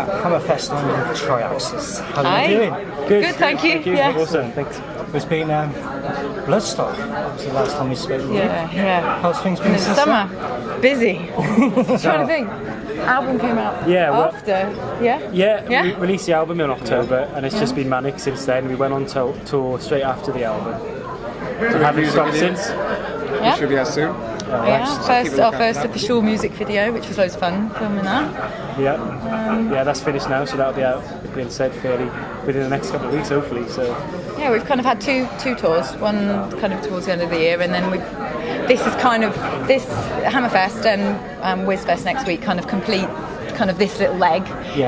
HAMMERFEST on with Triaxis. How Hi. are you doing? Good, thank you. Yeah. Awesome, thanks. It's been Bloodstock. It's the last time we spoke. Yeah. How's things been In the since summer, busy. Trying to think. Album came out after. We released the album in October, and it's just been manic since then. We went on tour straight after the album. So we haven't stopped since. Yeah. Should be out soon. Our first official music video, which was loads of fun filming that. Yeah, that's finished now, so that'll be out, being said, fairly within the next couple of weeks, hopefully. So yeah, we've kind of had two tours, one kind of towards the end of the year, and then this HAMMERFEST and WizFest next week kind of complete kind of this little leg,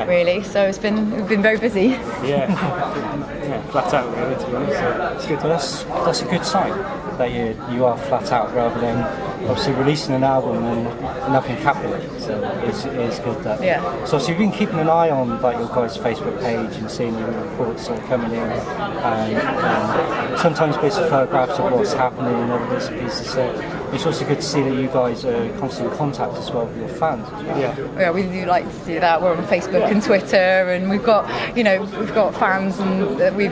really. So we've been very busy. Yeah, flat out really, to be honest. So it's good. That's a good sign that you are flat out rather than obviously releasing an album and nothing happening. So it's good that. Yeah. So obviously you've been keeping an eye on like your guys' Facebook page and seeing your reports that are coming in, and sometimes bits of photographs of what's happening and other bits and pieces. So it's also good to see that you guys are in constant contact as well with your fans. Yeah, we do like to do that. We're on Facebook and Twitter, and we've got fans, and we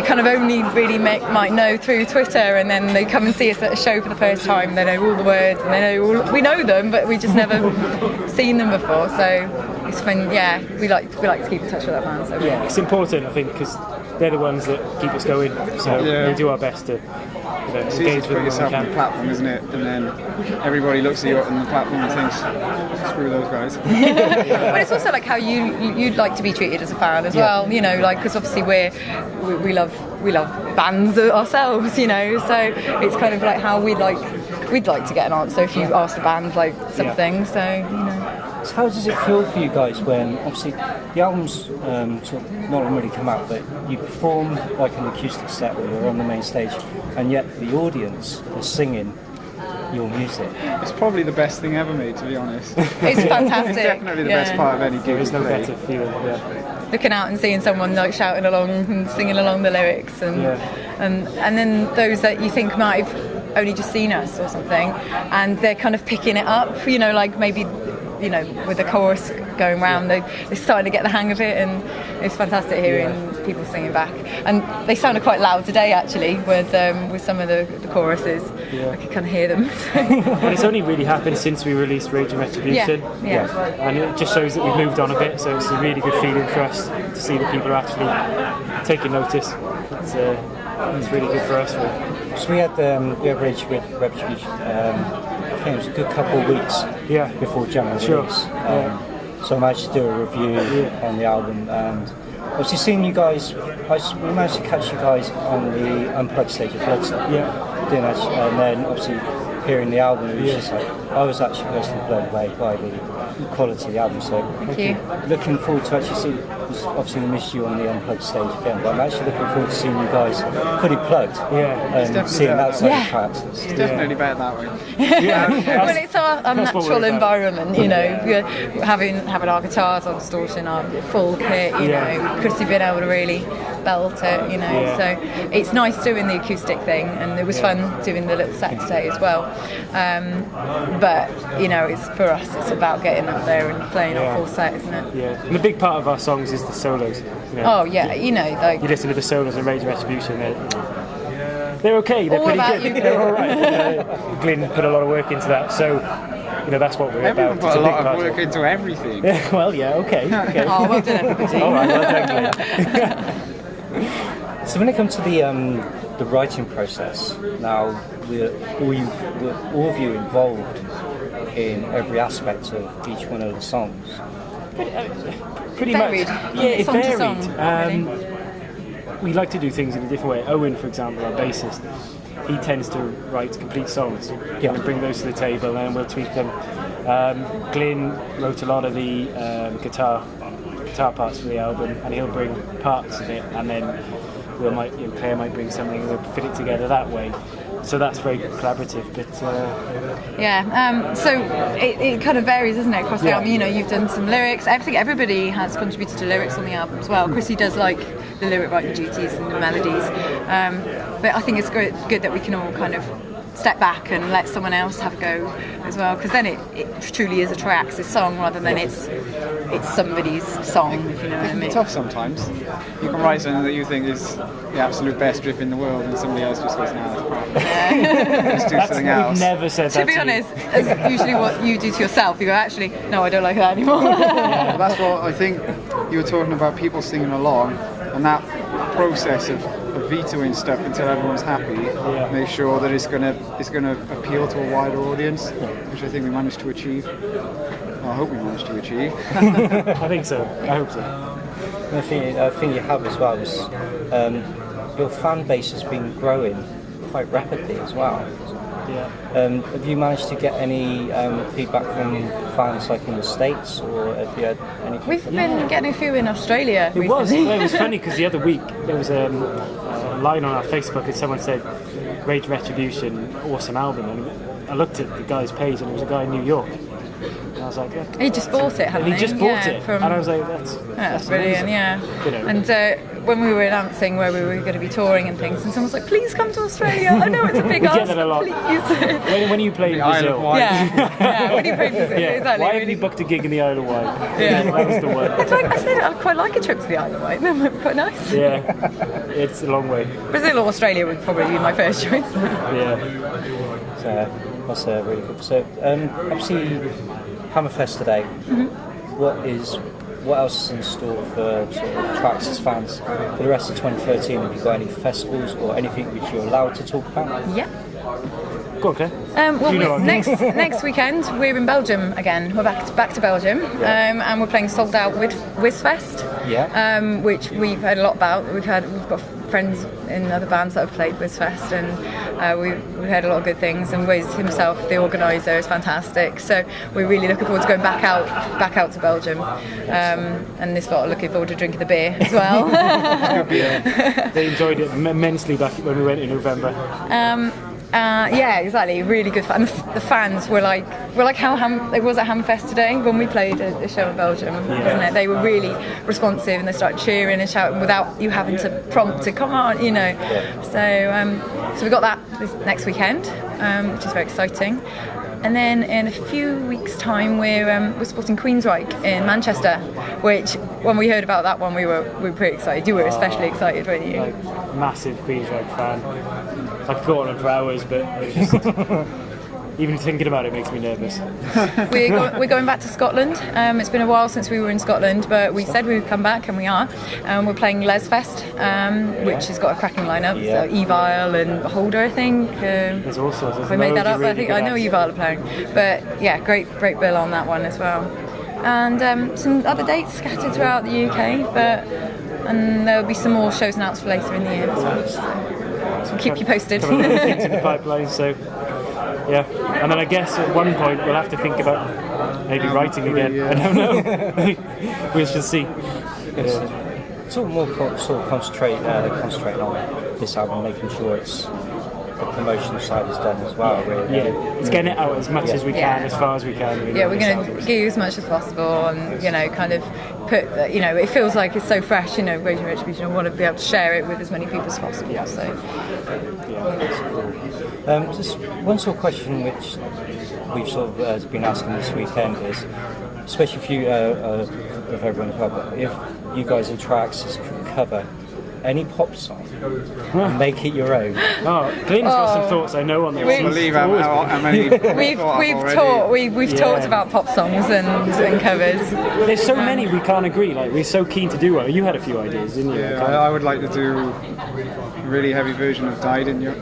kind of only really might know through Twitter, and then they come and see us at a show for the first time. They know all the words, and we know them, but we just never seen them before. So it's fun. Yeah, we like to keep in touch with our fans. So yeah, it's important, I think, because they're the ones that keep us going. So we do our best to. It's easy to put yourself on the platform, isn't it? And then everybody looks at you on the platform and thinks, screw those guys. But it's also like how you'd like to be treated as a fan as well, because obviously we love bands ourselves, so it's kind of like how we'd like to get an answer if you asked a band like something. So So how does it feel for you guys when obviously the album's sort of not really come out, but you perform like an acoustic set where you're on the main stage, and yet the audience is singing your music? It's probably the best thing ever made, to be honest. It's fantastic. It's definitely the best part of any gig. There's no better feeling. Looking out and seeing someone like shouting along and singing along the lyrics, and then those that you think might have only just seen us or something, and they're kind of picking it up, like maybe with the chorus going round, they're starting to get the hang of it, and it's fantastic hearing people singing back. And they sounded quite loud today, actually, with some of the choruses. I could kind of hear them. And it's only really happened since we released Rage and Retribution. And it just shows that we've moved on a bit, so it's a really good feeling for us to see that people are actually taking notice. It's really good for us. So we had Rage with Retribution. I think it was a good couple of weeks before General release. So I managed to do a review on the album, and obviously seeing you guys, we managed to catch you guys on the Unplugged stage of Bloodstock. And then obviously hearing the album, it was just like, I was actually personally blown away by the quality of the album. So Thank you. Looking forward to actually seeing, obviously we missed you on the Unplugged stage again, but I'm actually looking forward to seeing you guys fully plugged and seeing that side of tracks. It's definitely better that way. Well, it's our natural environment, We're having our guitars on distortion, our full kit, Chrissy being able to really belt it, So it's nice doing the acoustic thing, and it was fun doing the little set today as well. But it's for us, it's about getting up there and playing a full set, isn't it? Yeah, and a big part of our songs is the solos. You listen to the solos in Rage and Retribution, they're okay, they're pretty good. They're all right. Glyn put a lot of work into that, so that's what we're Everyone about. put a lot of work into everything. Well, okay. Oh, well done, everybody. All right, well done, Glyn. So when it comes to the writing process, now we're all of you involved in every aspect of each one of the songs. Pretty varied. much. Yeah, it Song to varied. song, really. We like to do things in a different way. Owen, for example, our bassist, he tends to write complete songs and bring those to the table, and we'll tweak them. Glyn wrote a lot of the guitar parts for the album, and he'll bring parts of it, and then Claire might bring something, and we'll fit it together that way. So that's very collaborative, but so it kind of varies, isn't it, across the album? You've done some lyrics. I think everybody has contributed to lyrics on the album as well. Chrissy does like the lyric writing duties and the melodies, but I think it's good that we can all kind of step back and let someone else have a go as well, because then it truly is a Triaxis song rather than it's somebody's song, if you know what I mean. It's tough sometimes. You can write something that you think is the absolute best riff in the world, and somebody else just goes, "Nah, that's crap." Just do something else. We've never said that. To be honest, as usually what you do to yourself, you go, actually, no, I don't like that anymore. Well, that's what I think you were talking about, people singing along, and that process of vetoing stuff until everyone's happy, make sure that it's gonna appeal to a wider audience, which I think we managed to achieve. Well, I hope we managed to achieve. I think so. I hope so. The thing you have as well is your fan base has been growing quite rapidly as well. Yeah. Have you managed to get any feedback from fans like in the States, or have you had any? We've been getting a few in Australia recently. It was funny because the other week there was a line on our Facebook and someone said, "Rage Retribution, awesome album," and I looked at the guy's page and there was a guy in New York. And I was like, he just bought it, hadn't he? He just bought it, from, and I was like, that's brilliant, amazing. yeah. You know. And when we were announcing where we were going to be touring and things, and someone was like, "Please come to Australia. I know it's a big We ask, get that a lot. please." When you play in The Isle of Brazil, Wight. Yeah, when you play Brazil, yeah. exactly. Why haven't you booked a gig in the Isle of Wight? Yeah. That was the one. In fact, I said I'd quite like a trip to the Isle of Wight. That might be quite nice. Yeah, it's a long way. Brazil or Australia would probably be my first choice. Yeah. So that's really good. So obviously HAMMERFEST today. What else is in store for sort of Triaxis fans for the rest of 2013? Have you got any festivals or anything which you're allowed to talk about? Yeah. Go on, Claire. Well, You know next weekend we're in Belgium again. We're back to Belgium, and we're playing sold out with WizFest, which we've heard a lot about. We've got friends in other bands that have played WizFest, and we've heard a lot of good things. And Wiz himself, the organiser, is fantastic. So we're really looking forward to going back out to Belgium, and this lot are looking forward to drinking the beer as well. They enjoyed it immensely back when we went in November. Yeah, exactly. Really good fun. The fans were like how it was at HAMMERFEST today when we played a show in Belgium, wasn't it? They were really responsive and they started cheering and shouting without you having to prompt to come on, you know. So we got that this next weekend, which is very exciting. And then in a few weeks' time, we're supporting Queensryche in Manchester, which when we heard about that one, we were pretty excited. You were especially excited, weren't you? Like, massive Queensryche fan. I could go on for hours, but it's just, even thinking about it makes me nervous. We're going back to Scotland. It's been a while since we were in Scotland, but we said we would come back, and we are. We're playing LesFest, which has got a cracking lineup. So Evil and Holder, I think. There's all sorts. If I made that up, I think I know Evil are playing. But yeah, great bill on that one as well. And some other dates scattered throughout the UK, and there'll be some more shows announced for later in the year as well. So we'll keep you posted. Couple of things in the pipeline, so yeah. And then I guess at one point we'll have to think about maybe writing again. I don't know. We shall see. Sort of concentrating on this album, making sure the promotional side is done as well. Really. Yeah, it's getting it out as much as we can, as far as we can. Really, we're going to give as much as possible, and kind of put, it feels like it's so fresh. Rage Retribution. I want to be able to share it with as many people as possible. Yeah. So. That's cool. Just one sort of question which we've sort of been asking this weekend is, especially if you, of everyone as well, but if you guys in Triaxis could cover any pop song and make it your own. Oh, Glenn's got some thoughts I know on this. I can't believe how many we've talked about pop songs and covers. There's so many we can't agree. Like, we're so keen to do one. You had a few ideas, didn't you? Yeah, I would like to do a really heavy version of Died in Your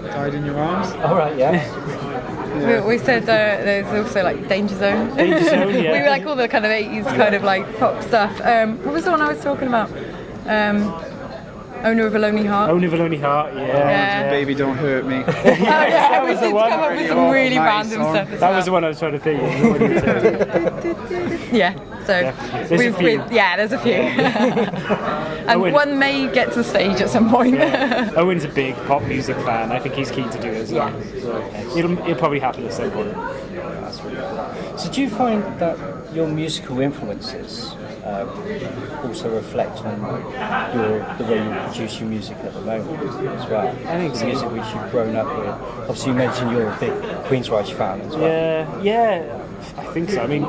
Arms. All right, yeah. We said there's also like Danger Zone. Danger Zone, yeah. We like all the kind of 80s kind of like pop stuff. What was the one I was talking about? Owner of a Lonely Heart. Owner of a Lonely Heart, yeah. Baby Don't Hurt Me. We did the one. come up with some really Nice random song. stuff as That well. was the one I was trying to think of. Yeah, so There's a few. there's a few. And Owen. one may get to the stage at some point. Yeah. Owen's a big pop music fan. I think he's keen to do it as well. So it'll probably happen at some point. That's really cool. So do you find that your musical influences also reflect on the way you produce your music at the moment as well? I think the so. music which you've grown up with. Obviously, you mentioned you're a big Queensrÿche fan as well. Yeah, I think so. I mean,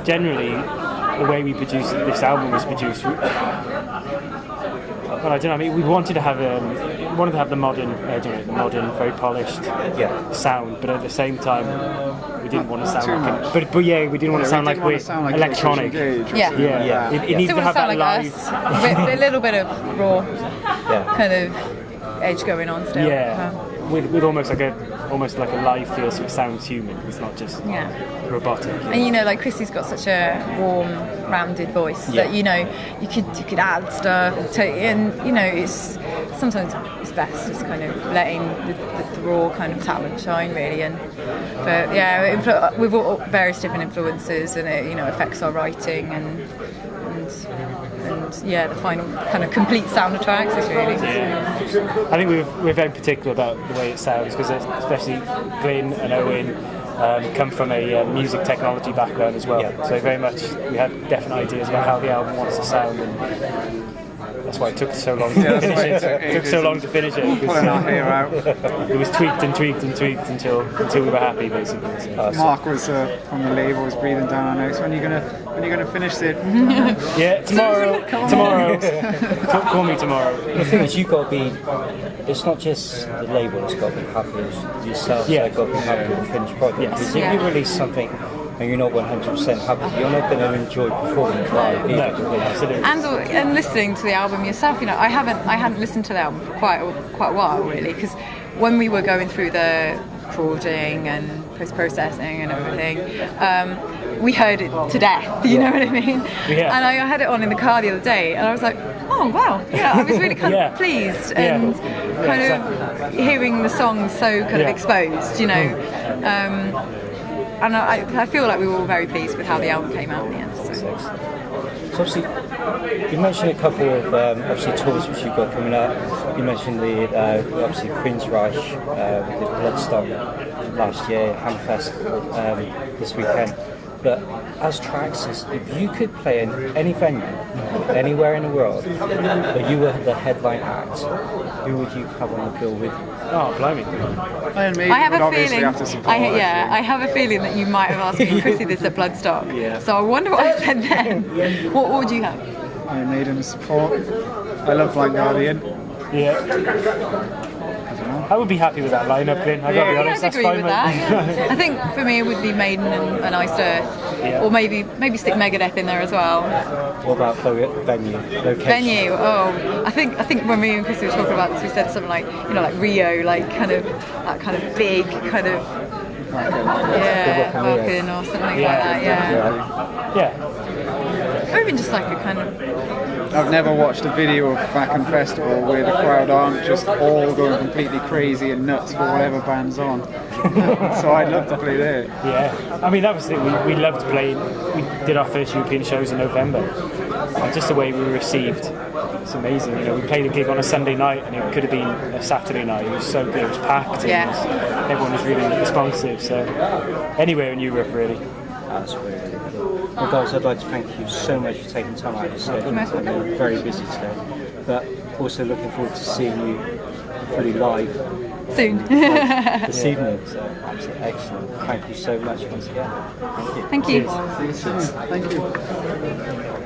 generally, the way we produced this album was produced. Well, I don't know. I mean, we wanted to have the modern, the modern, very polished sound, but at the same time, we didn't want to sound like. But yeah, we didn't want to sound like we're electronic. Yeah. It needs Still to want have to sound that like live. us. A little bit of raw kind of edge going on still. Yeah, with almost like a live feel, so it sounds human. It's not just robotic. And like Chrissy's got such a warm, rounded voice that you could add stuff, and it's sometimes it's best just kind of letting the raw kind of talent shine really. But we've all various different influences, and it affects our writing and the final kind of complete sound of Triaxis really. Yeah. I think we're very particular about the way it sounds, because especially Glyn and Owen come from a music technology background as well. So very much we have definite ideas about how the album wants to sound, and that's why it took so long to finish it. It took so long to finish it. Pulling our hair out. It was tweaked until we were happy, basically. So. Mark was from the label was breathing down our necks. When are you gonna finish it? Yeah, tomorrow. Call me tomorrow. The thing is, you've got to be. It's not just the label that's got to be happy. It's yourself that's got to be happy with the finished product. Because if you release something and you're not 100% happy, you're not going to enjoy performing live. No, absolutely. And listening to the album yourself, I hadn't listened to the album for quite a while really, because when we were going through the recording and post-processing and everything, we heard it to death, you know what I mean? Yeah. And I had it on in the car the other day, and I was like, oh wow, I was really kind of pleased, and kind of hearing the songs so kind of exposed, and I feel like we were all very pleased with how the album came out in the end. So obviously, you mentioned a couple of obviously tours which you've got coming up. You mentioned the obviously Queensrÿche with the Bloodstock last year, HAMMERFEST this weekend. But as Triaxis, if you could play in any venue, anywhere in the world, but you were the headline act, who would you have on the bill with you? Oh, blimey. I have a feeling. I have a feeling that you might have asked me and Chrissy this at Bloodstock. So I wonder what I said then. What would you have? Iron Maiden support. I love Blind Guardian. Yeah. I would be happy with that lineup, Glyn. I gotta be honest, I'd that's agree fine. with that. I think for me it would be Maiden and Iced Earth, or maybe stick Megadeth in there as well. What about venue, location? Venue. Oh, I think when me and Chris were talking about this, we said something like like Rio, like kind of that kind of big kind of Vulcan or something like that. Yeah. Or even just like a kind of. I've never watched a video of Wacken Festival where the crowd aren't just all going completely crazy and nuts for whatever band's on. So I'd love to play there. Yeah, I mean that was the thing. We loved playing. We did our first European shows in November, and just the way we were received, it's amazing. We played a gig on a Sunday night, and it could have been a Saturday night. It was so good. It was packed. Everyone was really responsive. So anywhere in Europe, really. That's really cool. Well, guys, I'd like to thank you so much for taking time out of your schedule. You're very busy today, but also looking forward to seeing you fully live soon this evening. So absolutely excellent. Thank you so much once again. Thank you. Thank you.